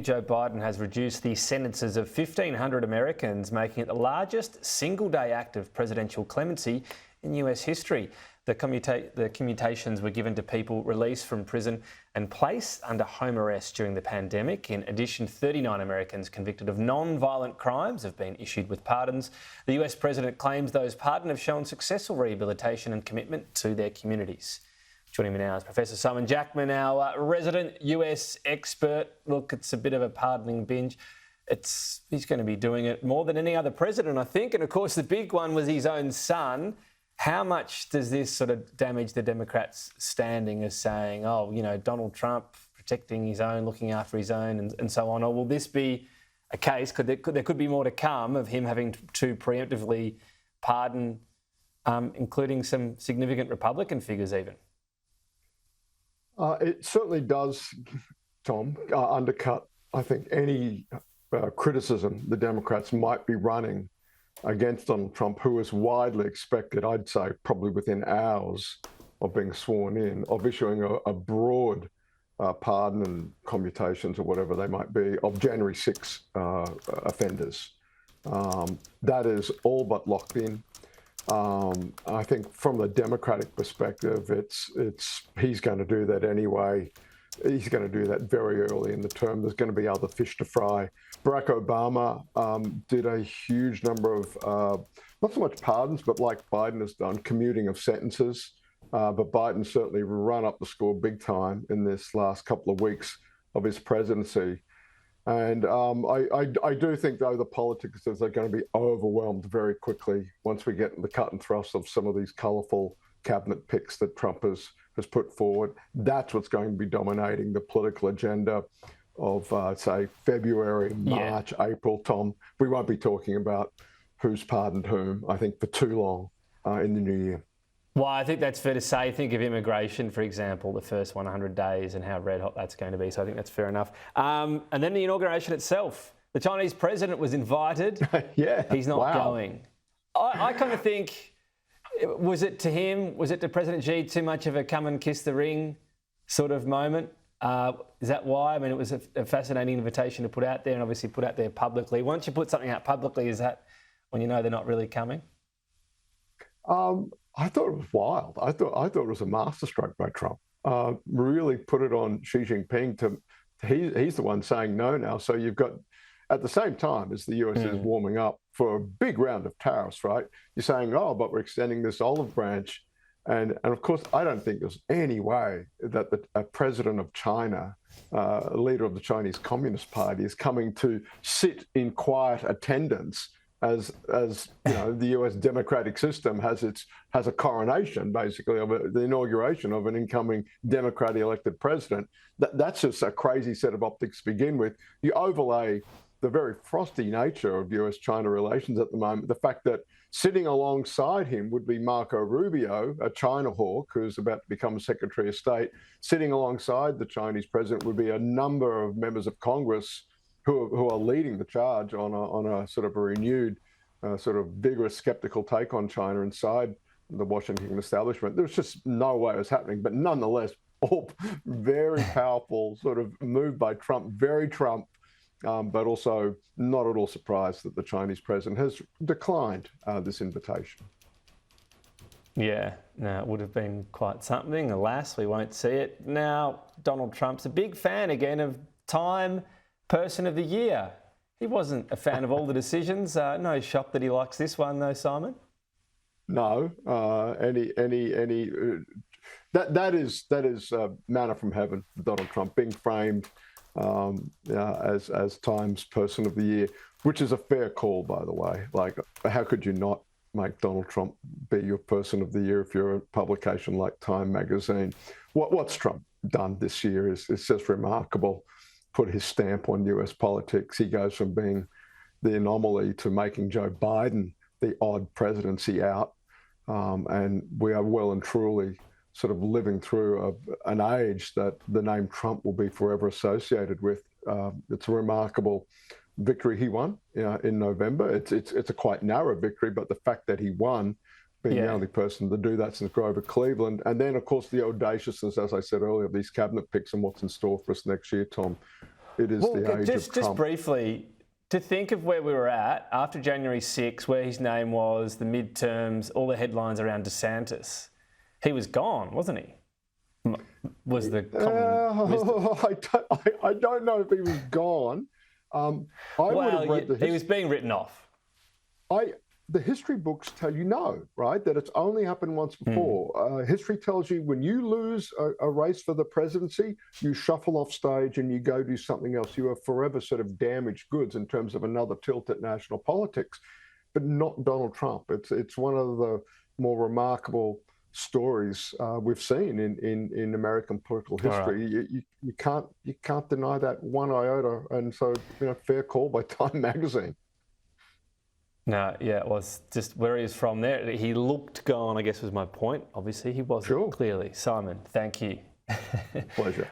Joe Biden has reduced the sentences of 1,500 Americans, making it the largest single-day act of presidential clemency in US history. The commutations were given to people released from prison and placed under home arrest during the pandemic. In addition, 39 Americans convicted of non-violent crimes have been issued with pardons. The US president claims those pardoned have shown successful rehabilitation and commitment to their communities. Joining me now is Professor Simon Jackman, our resident US expert. Look, it's a bit of a pardoning binge. He's going to be doing it more than any other president, I think. And of course, the big one was his own son. How much does this sort of damage the Democrats' standing as saying, oh, you know, Donald Trump protecting his own, looking after his own and so on? Or will this be a case, there could be more to come of him having to preemptively pardon, including some significant Republican figures even? It certainly does, Tom, undercut, I think, any criticism the Democrats might be running against Donald Trump, who is widely expected, I'd say probably within hours of being sworn in, of issuing a broad pardon and commutations or whatever they might be of January 6 offenders. That is all but locked in. I think from the Democratic perspective, he's going to do that anyway. He's going to do that very early in the term. There's going to be other fish to fry. Barack Obama did a huge number of, not so much pardons, but like Biden has done, commuting of sentences. But Biden certainly run up the score big time in this last couple of weeks of his presidency. And I do think, though, the politics are going to be overwhelmed very quickly once we get the cut and thrust of some of these colourful cabinet picks that Trump has put forward. That's what's going to be dominating the political agenda of, say, February, March, April, Tom. We won't be talking about who's pardoned whom, I think, for too long in the new year. Well, I think that's fair to say. Think of immigration, for example, the first 100 days and how red hot that's going to be. So I think that's fair enough. And then the inauguration itself. The Chinese president was invited. Yeah. He's not going. I kind of think, was it to him, was it to President Xi too much of a come and kiss the ring sort of moment? Is that why? I mean, it was a fascinating invitation to put out there and obviously put out there publicly. Once you put something out publicly, is that when you know they're not really coming? I thought it was wild. I thought it was a masterstroke by Trump. Really put it on Xi Jinping he's the one saying no now. So you've got, at the same time as the US is warming up for a big round of tariffs, right? You're saying, oh, but we're extending this olive branch. And of course, I don't think there's any way that a president of China, a leader of the Chinese Communist Party, is coming to sit in quiet attendance as you know, the US democratic system has a coronation, basically, of the inauguration of an incoming democratically elected president. That's just a crazy set of optics to begin with. You overlay the very frosty nature of US-China relations at the moment, the fact that sitting alongside him would be Marco Rubio, a China hawk who's about to become Secretary of State. Sitting alongside the Chinese president would be a number of members of Congress who are leading the charge on a sort of a renewed, sort of vigorous, skeptical take on China inside the Washington establishment. There's just no way it was happening, but nonetheless, all very powerful sort of move by Trump, very Trump, but also not at all surprised that the Chinese president has declined this invitation. Yeah, no, it would have been quite something. Alas, we won't see it. Now, Donald Trump's a big fan again of Time Person of the Year. He wasn't a fan of all the decisions. No shock that he likes this one, though, Simon. No, that is manna from heaven for Donald Trump, being framed as Time's Person of the Year, which is a fair call, by the way. Like, how could you not make Donald Trump be your Person of the Year if you're a publication like Time magazine? What's Trump done this year is just remarkable. Put his stamp on US politics. He goes from being the anomaly to making Joe Biden the odd presidency out. And we are well and truly sort of living through an age that the name Trump will be forever associated with. It's a remarkable victory he won in November. It's a quite narrow victory, but the fact that he won, being the only person to do that since Grover Cleveland. And then, of course, the audaciousness, as I said earlier, of these cabinet picks and what's in store for us next year, Tom. it is the age of Trump. Just briefly, to think of where we were at after January 6, where his name was, the midterms, all the headlines around DeSantis. He was gone, wasn't he? Was the I don't know if he was gone. He was being written off. The history books tell you no, right? That it's only happened once before. History tells you when you lose a race for the presidency, you shuffle off stage and you go do something else. You are forever sort of damaged goods in terms of another tilt at national politics, but not Donald Trump. It's one of the more remarkable stories we've seen in American political history. Right. You can't deny that one iota, and so fair call by Time magazine. No, yeah, it was just where he was from there. He looked gone, I guess was my point. Obviously, he wasn't, clearly. Simon, thank you. Pleasure.